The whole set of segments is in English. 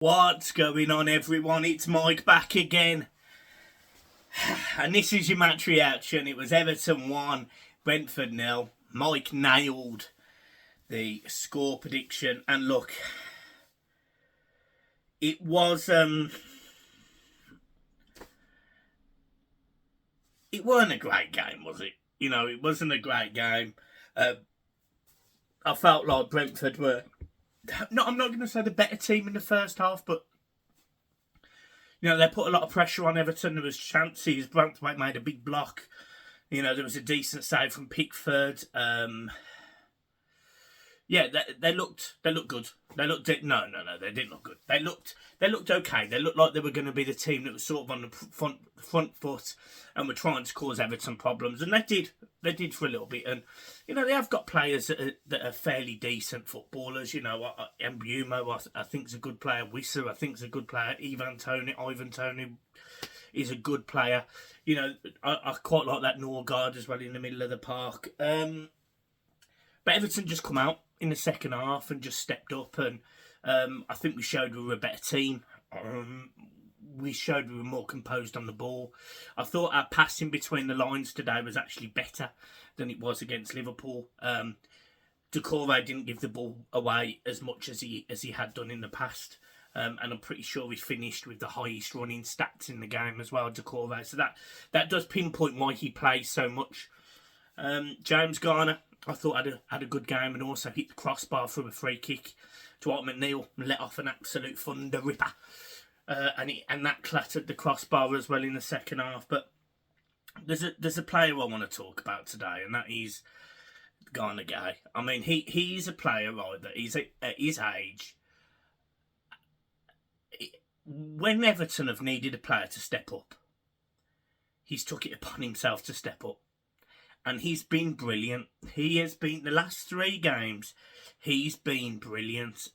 What's going on, everyone? It's Mike back again. And this is your match reaction. It was Everton 1, Brentford 0. Mike nailed the score prediction. And look, it was it weren't a great game, was it? You know, it wasn't a great game. I felt like Brentford were I'm not going to say the better team in the first half, but you know, they put a lot of pressure on Everton. There was chances. Brentford made a big block. You know, there was a decent save from Pickford. Yeah, they looked good. They looked no, they didn't look good. They looked okay. They looked like they were going to be the team that was sort of on the front foot and were trying to cause Everton problems, and they did for a little bit. And you know, they have got players that are fairly decent footballers. You know, Mbumo, I think is a good player. Wissa, I think is a good player. Ivan Toney is a good player. You know, I quite like that Norgard as well in the middle of the park. But Everton just come out in the second half and just stepped up, and I think we showed we were a better team. We showed we were more composed on the ball. I thought our passing between the lines today was actually better than it was against Liverpool. Doucouré didn't give the ball away as much as he had done in the past. And I'm pretty sure we finished with the highest running stats in the game as well, Doucouré. So that does pinpoint why he plays so much. James Gana, I thought had a good game and also hit the crossbar from a free kick. Dwight McNeil let off an absolute thunder ripper, and that clattered the crossbar as well in the second half. But there's a player I want to talk about today, and that is Gana Gueye. I mean, he's a player, right, that he's at his age. When Everton have needed a player to step up, he's took it upon himself to step up. And he's been brilliant. He has been, the last 3 games, he's been brilliant.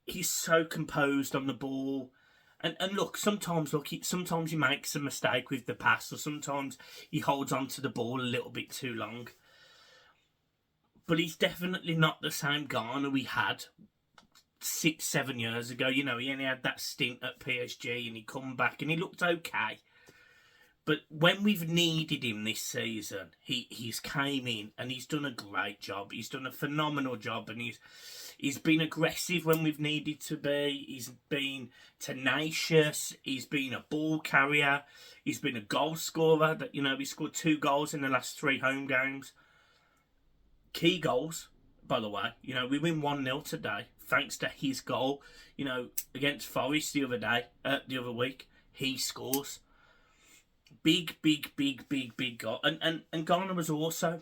He's so composed on the ball. And look, sometimes he makes a mistake with the pass, or sometimes he holds on to the ball a little bit too long. But he's definitely not the same Gana we had 6-7 years ago. You know, he only had that stint at PSG and he come back and he looked okay. But when we've needed him this season, he's came in and he's done a great job. He's done a phenomenal job, and he's been aggressive when we've needed to be. He's been tenacious. He's been a ball carrier. He's been a goal scorer. That, you know, he scored 2 goals in the last 3 home games. Key goals, by the way. You know, we win 1-0 today thanks to his goal. You know, against Forest the other week, he scores. Big goal. And Gana was also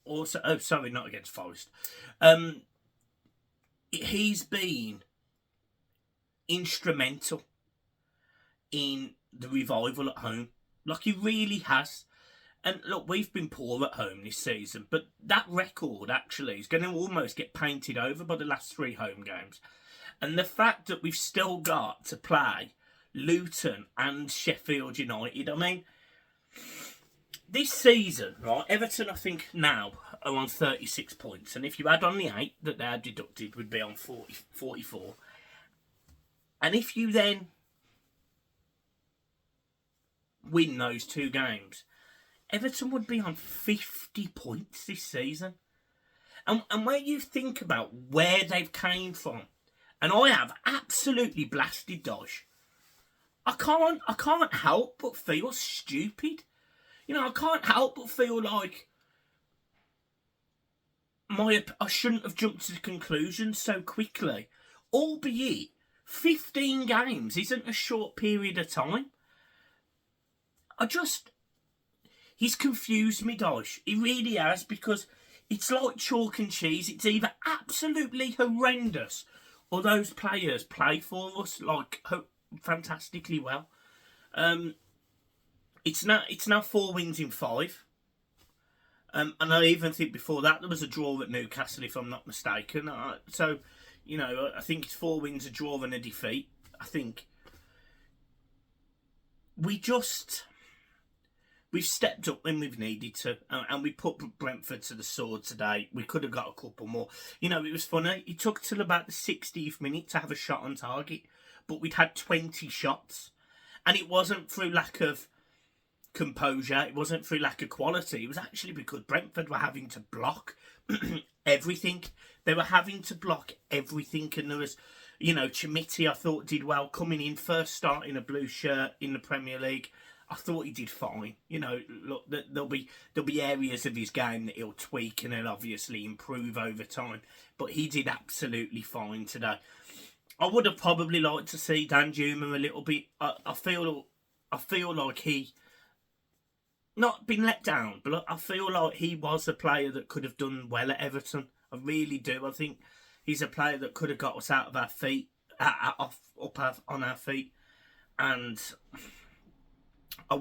oh, sorry, not against Forest. He's been instrumental in the revival at home. Like, he really has. And look, we've been poor at home this season, but that record actually is going to almost get painted over by the last 3 home games. And the fact that we've still got to play Luton and Sheffield United. I mean, this season, right, Everton, I think now are on 36 points. And if you add on the 8 that they had deducted, would be on 44. And if you then win those 2 games, Everton would be on 50 points this season. And when you think about where they've came from, and I have absolutely blasted Dodge, I can't help but feel stupid. You know, I can't help but feel like I shouldn't have jumped to the conclusion so quickly. Albeit, 15 games isn't a short period of time. He's confused me, Dosh. He really has, because it's like chalk and cheese. It's either absolutely horrendous, or those players play for us like fantastically well. It's now 4 wins in 5. And I even think before that there was a draw at Newcastle, if I'm not mistaken. So, you know, I think it's 4 wins, a draw and a defeat. I think we we've stepped up when we've needed to, and we put Brentford to the sword today. We could have got a couple more. You know, it was funny. It took till about the 60th minute to have a shot on target, but we'd had 20 shots, and it wasn't through lack of composure. It wasn't through lack of quality. It was actually because Brentford were having to block everything. They were having to block everything, and there was, you know, Chimiti, I thought, did well coming in, first start in a blue shirt in the Premier League. I thought he did fine. You know, look, there'll be areas of his game that he'll tweak and he'll obviously improve over time. But he did absolutely fine today. I would have probably liked to see Danjuma a little bit. I feel like he not been let down, but I feel like he was a player that could have done well at Everton. I really do. I think he's a player that could have got us out of our feet, up on our feet, and I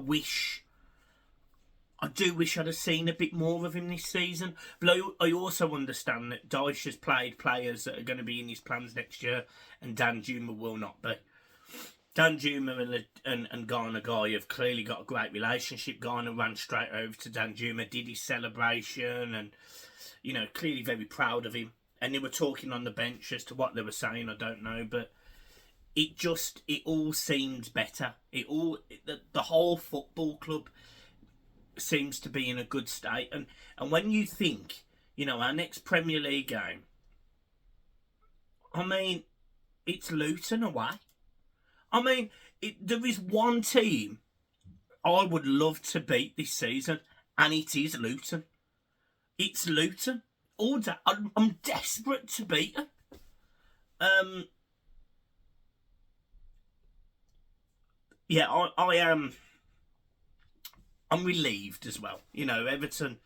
do wish I'd have seen a bit more of him this season. But I also understand that Dyche has played players that are going to be in his plans next year, and Danjuma will not be. Danjuma and Gana Gueye have clearly got a great relationship. Gana ran straight over to Danjuma, did his celebration, and, you know, clearly very proud of him. And they were talking on the bench as to what they were saying, I don't know, but it all seemed better. The whole football club seems to be in a good state. And when you think, you know, our next Premier League game, I mean, it's Luton away. I mean, there is one team I would love to beat this season, and it is Luton. It's Luton. I'm desperate to beat them. Yeah, I am. I'm relieved as well. You know, Everton,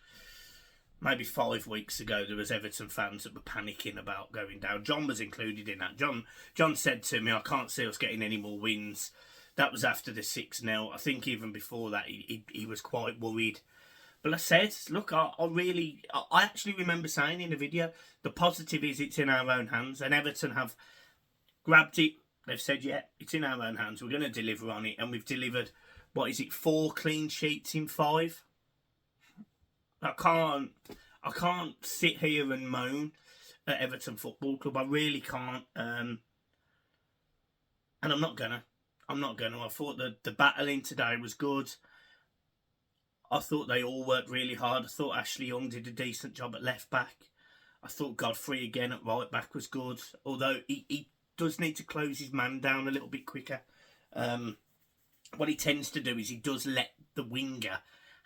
maybe 5 weeks ago, there was Everton fans that were panicking about going down. John was included in that. John said to me, I can't see us getting any more wins. That was after the 6-0. I think even before that, he was quite worried. But I said, look, I actually remember saying in the video, the positive is it's in our own hands. And Everton have grabbed it. They've said, yeah, it's in our own hands. We're going to deliver on it. And we've delivered, 4 clean sheets in 5? I can't sit here and moan at Everton Football Club. I really can't. And I'm not gonna. I thought the battling today was good. I thought they all worked really hard. I thought Ashley Young did a decent job at left back. I thought Godfrey again at right back was good. Although he does need to close his man down a little bit quicker. What he tends to do is he does let the winger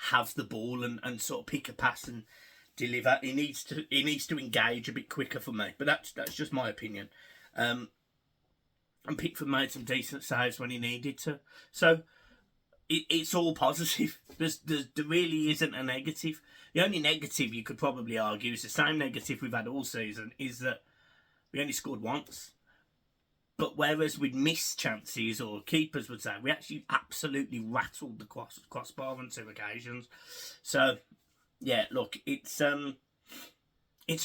have the ball and sort of pick a pass and deliver. He needs to engage a bit quicker for me, but that's just my opinion. And Pickford made some decent saves when he needed to, so it's all positive. There really isn't a negative. The only negative you could probably argue is the same negative we've had all season, is that we only scored once. But whereas we'd miss chances, or keepers would say, we actually absolutely rattled the crossbar on 2 occasions. So, yeah, look, it's a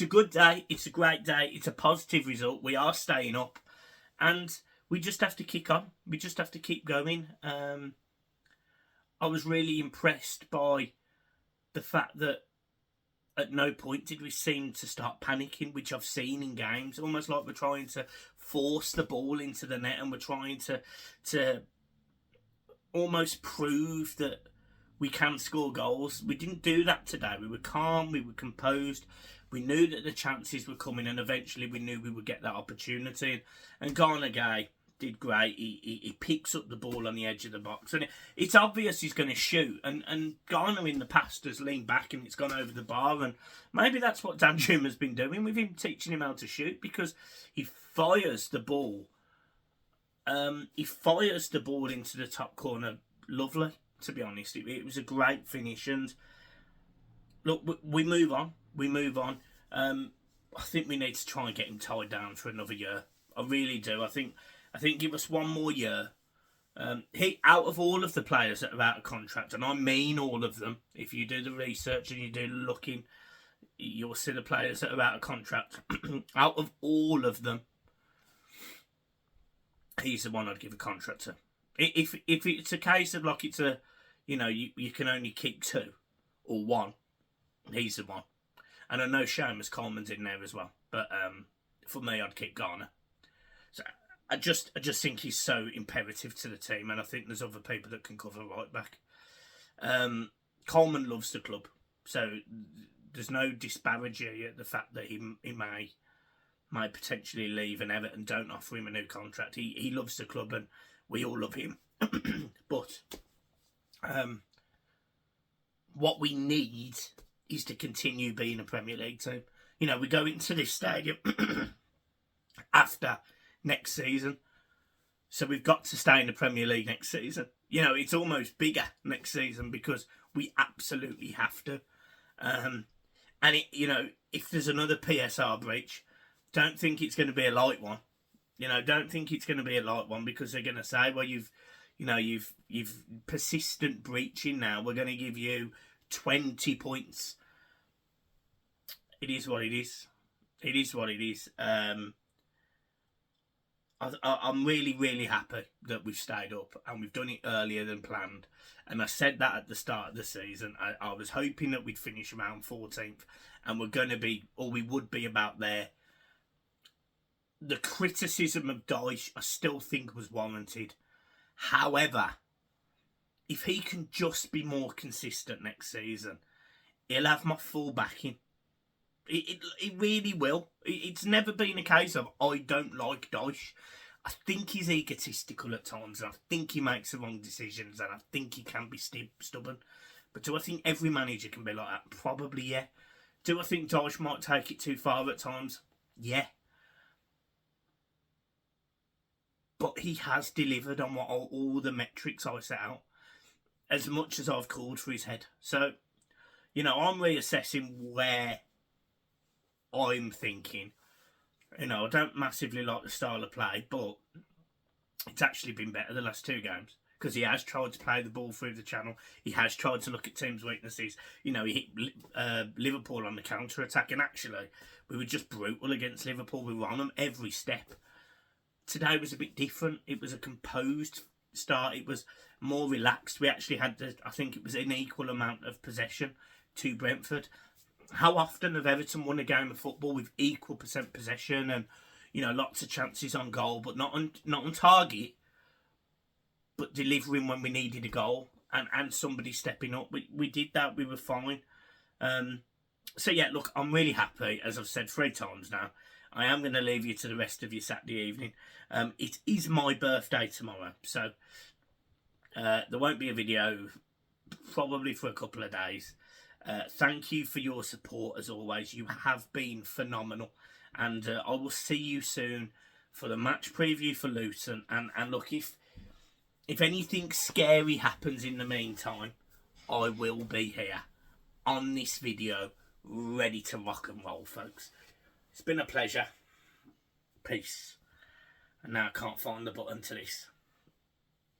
good day. It's a great day. It's a positive result. We are staying up, and we just have to kick on. We just have to keep going. I was really impressed by the fact that at no point did we seem to start panicking, which I've seen in games. Almost like we're trying to force the ball into the net, and we're trying to almost prove that we can score goals. We didn't do that today. We were calm, we were composed. We knew that the chances were coming, and eventually we knew we would get that opportunity. And Gana Gueye did great. He picks up the ball on the edge of the box, and it's obvious he's going to shoot. And Gana in the past has leaned back and it's gone over the bar, and maybe that's what Danjuma's been doing with him, teaching him how to shoot, because he fires the ball. He fires the ball into the top corner. Lovely, to be honest. It was a great finish, and look, we move on. I think we need to try and get him tied down for another year. I really do. I think give us one more year. He, out of all of the players that are out of contract, and I mean all of them, if you do the research and you do the looking, you'll see the players that are out of contract. Out of all of them, he's the one I'd give a contract to. If it's a case of like it's a, you know, you can only keep 2 or 1. He's the one. And I know Seamus Coleman's in there as well. But for me, I'd keep Gana. So I just think he's so imperative to the team, and I think there's other people that can cover right back. Coleman loves the club, so there's no disparaging at the fact that he may potentially leave and Everton don't offer him a new contract. He loves the club and we all love him. But what we need is to continue being a Premier League team. You know, we go into this stadium after next season, so we've got to stay in the Premier League next season. You know, it's almost bigger next season because we absolutely have to. And it, you know, if there's another PSR breach, don't think it's going to be a light one. You know, don't think it's going to be a light one, because they're going to say, well, you've persistent breaching now. We're going to give you 20 points. It is what it is. It is what it is. I'm really, really happy that we've stayed up and we've done it earlier than planned. And I said that at the start of the season. I was hoping that we'd finish around 14th and we're going to be, or we would be about there. The criticism of Dyche I still think was warranted. However, if he can just be more consistent next season, he'll have my full backing. It really will. It's never been a case of, I don't like Dyche. I think he's egotistical at times, and I think he makes the wrong decisions, and I think he can be stubborn. But do I think every manager can be like that? Probably, yeah. Do I think Dyche might take it too far at times? Yeah. But he has delivered on what all the metrics I set out, as much as I've called for his head. So, you know, I'm reassessing where I'm thinking. You know, I don't massively like the style of play, but it's actually been better the last 2 games. Because he has tried to play the ball through the channel. He has tried to look at teams' weaknesses. You know, he hit Liverpool on the counter-attack. And actually, we were just brutal against Liverpool. We were on them every step. Today was a bit different. It was a composed start. It was more relaxed. We actually had, I think it was an equal amount of possession to Brentford. How often have Everton won a game of football with equal % possession and, you know, lots of chances on goal, but not on target, but delivering when we needed a goal and somebody stepping up. We did that. We were fine. So yeah, look, I'm really happy. As I've said 3 times now, I am going to leave you to the rest of your Saturday evening. It is my birthday tomorrow, so there won't be a video probably for a couple of days. Thank you for your support as always. You have been phenomenal, and I will see you soon for the match preview for Luton. And look, if anything scary happens in the meantime, I will be here on this video, ready to rock and roll, folks. It's been a pleasure. Peace. And now I can't find the button to this.